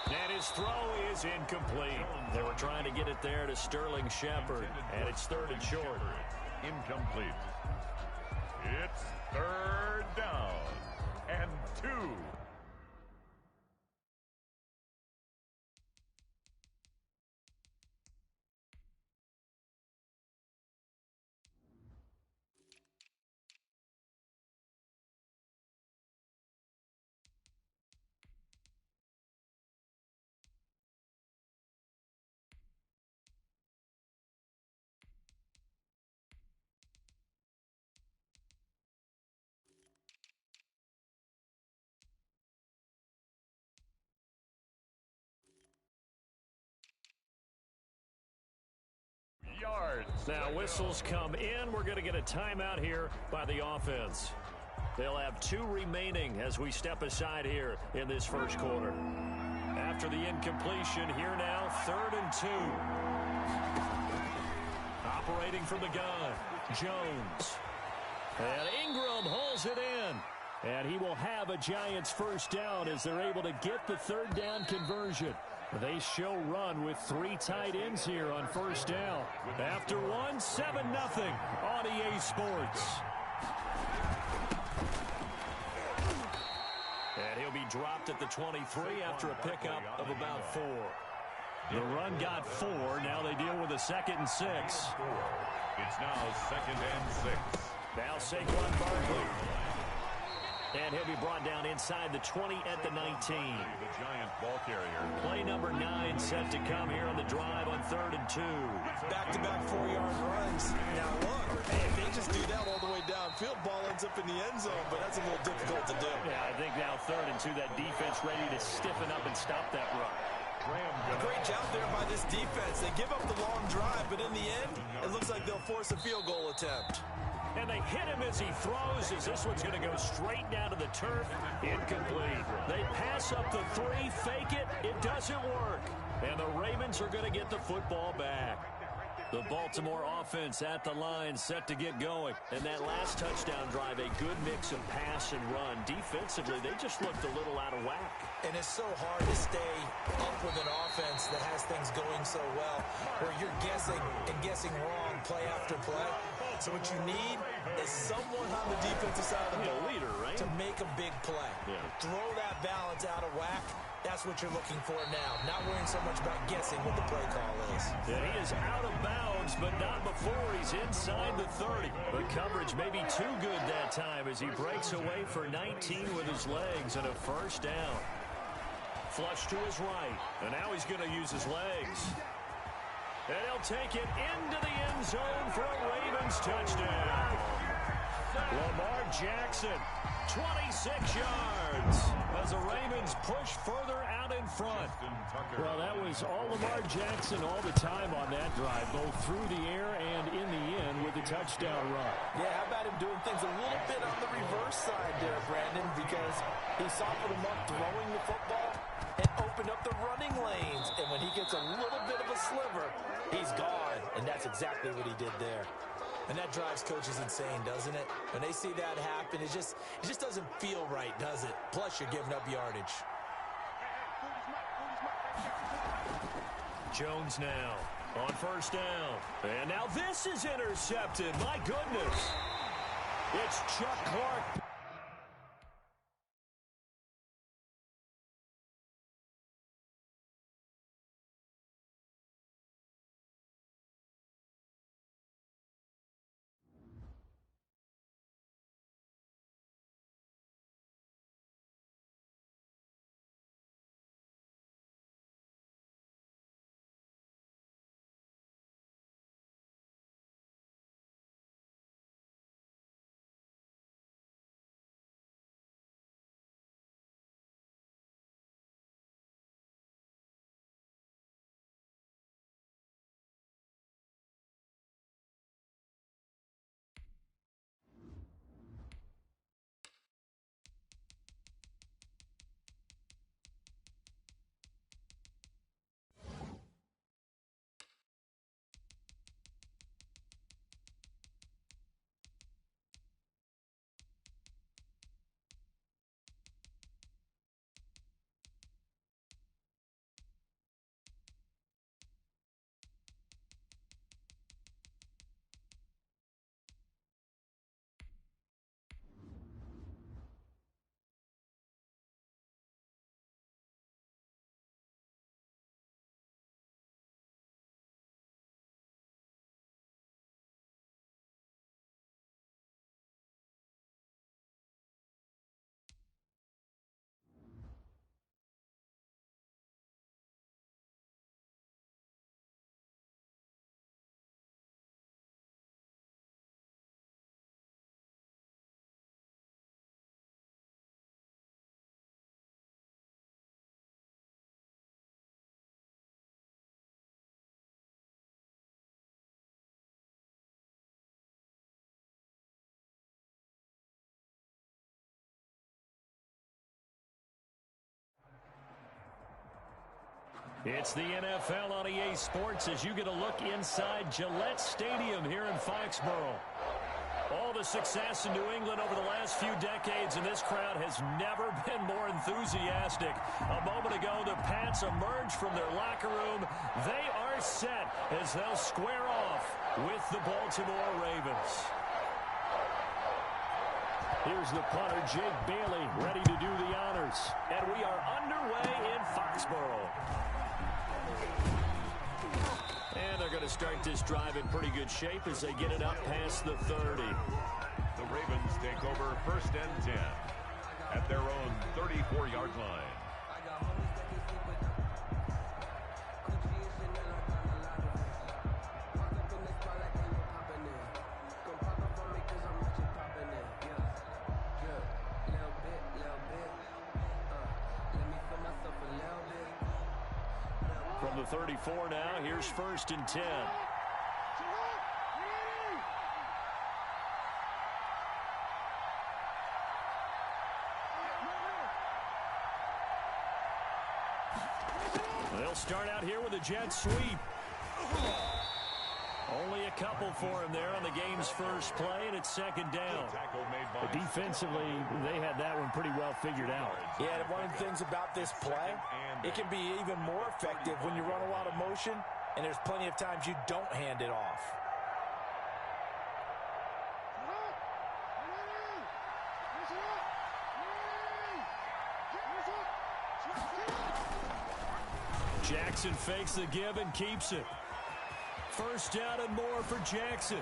And his throw is incomplete. They were trying to get it there to Sterling Shepard, and it's 3rd and short. Incomplete. It's 3rd down and 2. Yards. Now whistles come in. We're going to get a timeout here by the offense. They'll have 2 remaining as we step aside here in this first quarter. After the incompletion, here now, 3rd and 2. Operating from the gun, Jones. And Ingram hauls it in. And he will have a Giants first down as they're able to get the 3rd down conversion. They show run with 3 tight ends here on first down. After 1, 7-0 on EA Sports. And he'll be dropped at the 23 after a pickup of about 4. The run got 4. Now they deal with a 2nd and 6. It's now 2nd and 6. Now Saquon Barkley. And he'll be brought down inside the 20 at the 19. The Giant ball carrier. Play number 9 set to come here on the drive on 3rd and 2. Back-to-back 4-yard runs. Now look, if they just do that all the way downfield, ball ends up in the end zone, but that's a little difficult to do. Yeah, I think now 3rd and 2, that defense ready to stiffen up and stop that run. A great job there by this defense. They give up the long drive, but in the end, it looks like they'll force a field goal attempt. And they hit him as he throws, as this one's going to go straight down to the turf. Incomplete. They pass up the 3, fake it. It doesn't work. And the Ravens are going to get the football back. The Baltimore offense at the line set to get going. And that last touchdown drive, a good mix of pass and run. Defensively, they just looked a little out of whack. And it's so hard to stay up with an offense that has things going so well, where you're guessing and guessing wrong play after play. So what you need is someone on the defensive side of the ball leader, right? to make a big play. Yeah. Throw that balance out of whack. That's what you're looking for now. Not worrying so much about guessing what the play call is. Yeah, he is out of bounds, but not before he's inside the 30. The coverage may be too good that time as he breaks away for 19 with his legs and a first down. Flush to his right, and now he's going to use his legs. And he'll take it into the end zone for a Ravens touchdown. Lamar Jackson, 26 yards as the Ravens push further out in front. Well, that was all Lamar Jackson all the time on that drive, both through the air and in the end with a touchdown run. Yeah, how about him doing things a little bit on the reverse side there, Brandon, because he softened him up throwing the football and opened up the running lanes. And when he gets a little bit of a sliver, he's gone. And that's exactly what he did there. And that drives coaches insane, doesn't it? When they see that happen, it just doesn't feel right, does it? Plus, you're giving up yardage. Jones now on first down. And now this is intercepted. My goodness. It's Chuck Clark. It's the NFL on EA Sports as you get a look inside Gillette Stadium here in Foxborough. All the success in New England over the last few decades, and this crowd has never been more enthusiastic. A moment ago, the Pats emerged from their locker room. They are set as they'll square off with the Baltimore Ravens. Here's the punter, Jake Bailey, ready to do the honors. And we are underway in Foxborough. And they're going to start this drive in pretty good shape as they get it up past the 30. The Ravens take over 1st and 10 at their own 34-yard line. From the 34 now, here's 1st and 10. They'll start out here with a jet sweep. Only a couple for him there on the game's first play, and it's 2nd down. But defensively, they had that one pretty well figured out. Yeah, and one of the things about this play, it can be even more effective when you run a lot of motion, and there's plenty of times you don't hand it off. Jackson fakes the give and keeps it. 1st down and more for Jackson.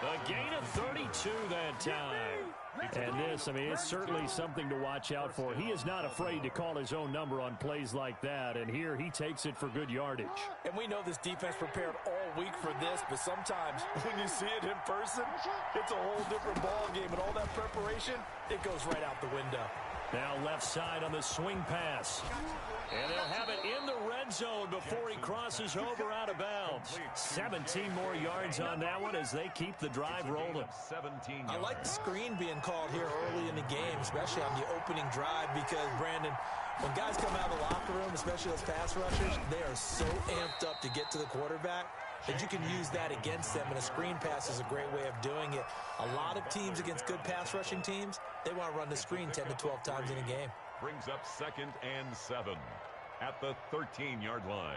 A gain of 32 that time. And this, I mean, it's certainly something to watch out for. He is not afraid to call his own number on plays like that, and here he takes it for good yardage. And we know this defense prepared all week for this, but sometimes when you see it in person, it's a whole different ball game, and all that preparation, it goes right out the window. Now left side on the swing pass. And they'll have it in the red zone before he crosses over out of bounds. 17 more yards on that one as they keep the drive rolling. 17 I like the screen being called here early in the game, especially on the opening drive, because, Brandon, when guys come out of the locker room, especially those pass rushers, they are so amped up to get to the quarterback that you can use that against them, and a screen pass is a great way of doing it. A lot of teams against good pass rushing teams, they want to run the screen 10 to 12 times in a game. Brings up 2nd and 7 at the 13-yard line.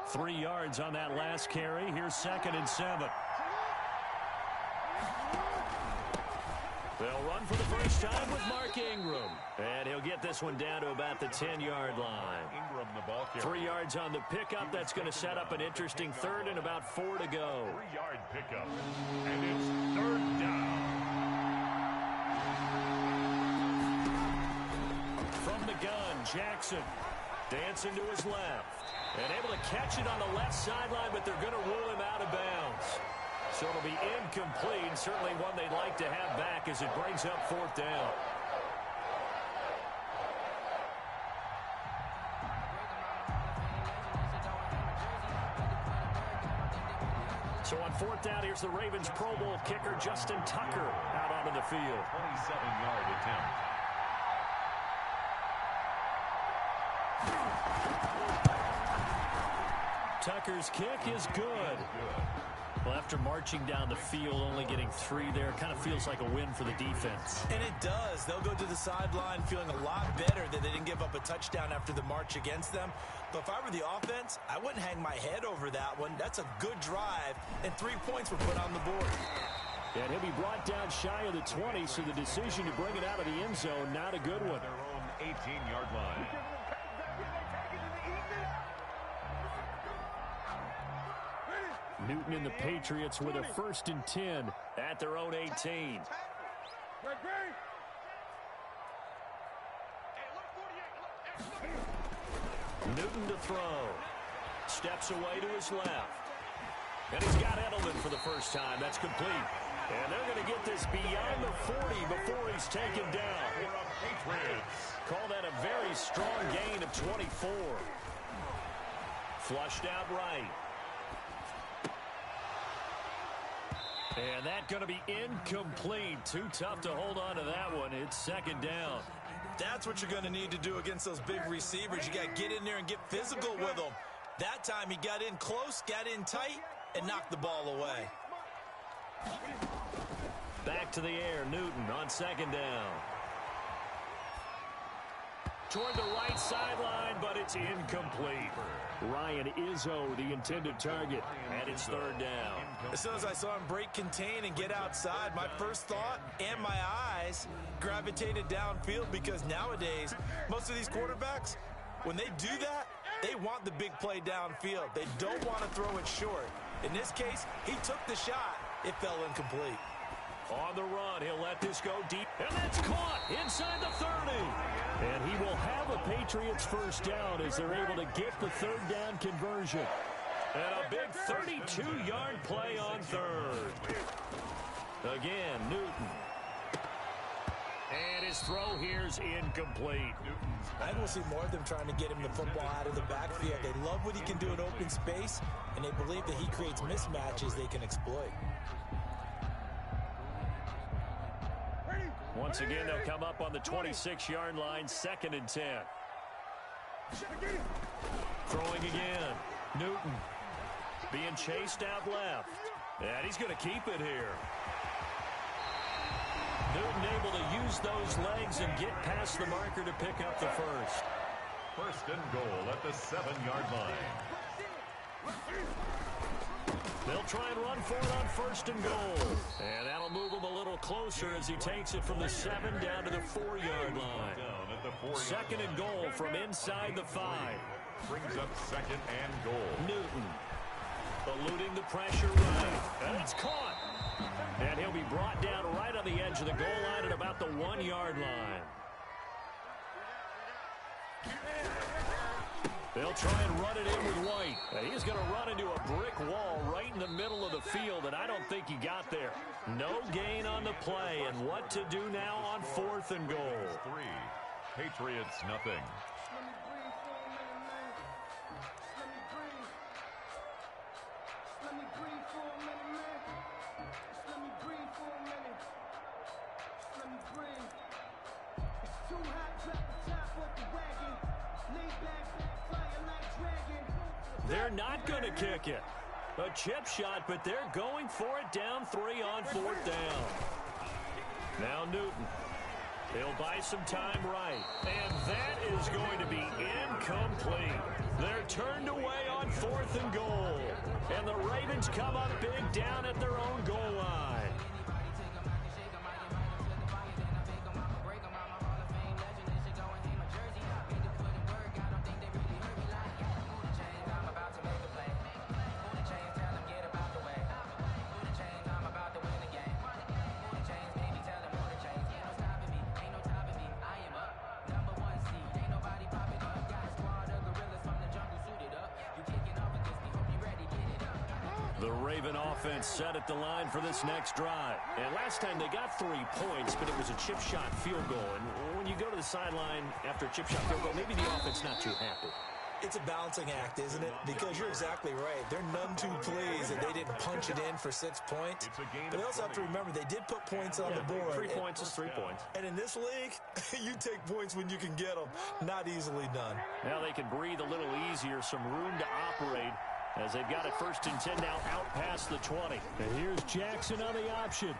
Three yards on that last carry. Here's 2nd and 7. They'll run for the first time with Mark Ingram. And he'll get this one down to about the 10-yard line. Ingram, the ball carrier. 3 yards on the pickup. That's going to set up an interesting 3rd and about 4 to go. 3-yard pickup. And it's 3rd down. From the gun, Jackson dancing to his left. And able to catch it on the left sideline, but they're going to rule him out of bounds. So it'll be incomplete. Certainly one they'd like to have back as it brings up 4th down. So on 4th down, here's the Ravens Pro Bowl kicker Justin Tucker out onto the field. 27-yard attempt. Tucker's kick is good. Well, after marching down the field, only getting 3 there, kind of feels like a win for the defense. And it does. They'll go to the sideline feeling a lot better that they didn't give up a touchdown after the march against them. But if I were the offense, I wouldn't hang my head over that one. That's a good drive, and 3 points were put on the board. And he'll be brought down shy of the 20, so the decision to bring it out of the end zone, not a good one. Their own 18-yard line. Newton and the Patriots with a 1st and 10 at their own 18. Newton to throw. Steps away to his left. And he's got Edelman for the first time. That's complete. And they're going to get this beyond the 40 before he's taken down. Call that a very strong gain of 24. Flushed out right. And that's going to be incomplete. Too tough to hold on to that one. It's second down. That's what you're going to need to do against those big receivers. You got to get in there and get physical with them. That time he got in close, got in tight, and knocked the ball away. Back to the air, Newton on second down. Toward the right sideline, but it's incomplete. Ryan Izzo, the intended target, and it's third down. As soon as I saw him break contain and get outside, my first thought and my eyes gravitated downfield, because nowadays, most of these quarterbacks, when they do that, they want the big play downfield. They don't want to throw it short. In this case, he took the shot. It fell incomplete. On the run, he'll let this go deep, and that's caught inside the 30. And he will have a Patriots first down as they're able to get the third down conversion. And a big 32-yard play on third. Again, Newton. And his throw here's incomplete. I think we'll see more of them trying to get him the football out of the backfield. They love what he can do in open space, and they believe that he creates mismatches they can exploit. Once again, they'll come up on the 26-yard line, 2nd and 10. Throwing again. Newton being chased out left. And he's going to keep it here. Newton able to use those legs and get past the marker to pick up the first. First and goal at the 7-yard line. They'll try and run for it on first and goal. And that'll move him a little closer as he takes it from the 7 down to the 4-yard line. Down at the 4-yard Second and goal from inside the 5. Brings up second and goal. Newton eluding the pressure right. And it's caught. And he'll be brought down right on the edge of the goal line at about the 1-yard line. They'll try and run it in with White. He's going to run into a brick wall right in the middle of the field, and I don't think he got there. No gain on the play, and what to do now on 4th and goal. 3. Patriots nothing. They're not going to kick it. A chip shot, but they're going for it down 3 on 4th down. Now Newton. He'll buy some time right. And that is going to be incomplete. They're turned away on 4th and goal. And the Ravens come up big down at their own goal line. The Raven offense set at the line for this next drive. And last time they got 3 points, but it was a chip shot field goal. And when you go to the sideline after a chip shot field goal, maybe the offense not too happy. It's a balancing act, isn't it? Because you're exactly right. They're none too pleased that they didn't punch it in for 6 points. But they also have to remember they did put points on the board. 3 points is 3 points. And in this league, you take points when you can get them. Not easily done. Now they can breathe a little easier, some room to operate as they've got it 1st and 10 now out past the 20. And here's Jackson on the option.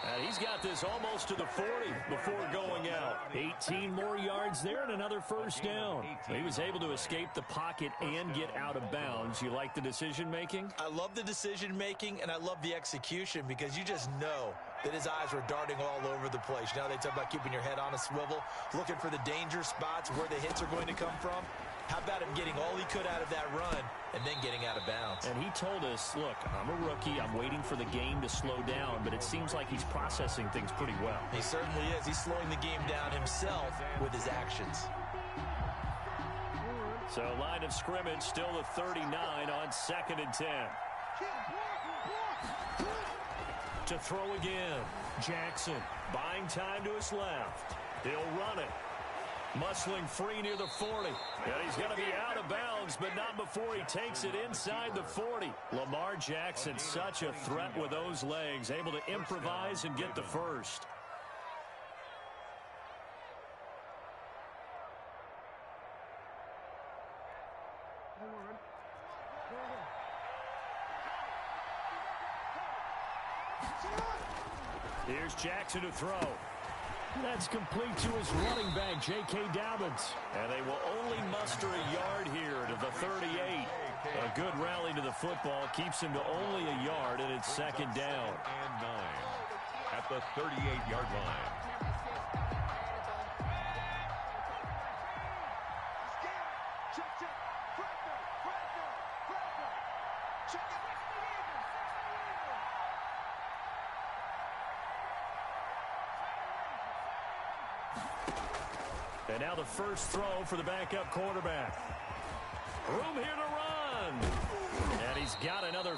And he's got this almost to the 40 before going out. 18 more yards there and another first down. He was able to escape the pocket and get out of bounds. You like the decision-making? I love the decision-making, and I love the execution, because you just know that his eyes were darting all over the place. You know, they talk about keeping your head on a swivel, looking for the danger spots where the hits are going to come from. How about him getting all he could out of that run and then getting out of bounds? And he told us, look, I'm a rookie. I'm waiting for the game to slow down, but it seems like he's processing things pretty well. He certainly is. He's slowing the game down himself with his actions. So line of scrimmage still the 39 on 2nd and 10. To throw again. Jackson buying time to his left. He'll run it. Muscling free near the 40. And he's going to be out of bounds, but not before he takes it inside the 40. Lamar Jackson, such a threat with those legs, able to improvise and get the first. Here's Jackson to throw. That's complete to his running back, J.K. Dobbins. And they will only muster a yard here to the 38. A good rally to the football keeps him to only a yard, and it's second down. And 9 at the 38-yard line. And now the first throw for the backup quarterback. Room here to run. And he's got another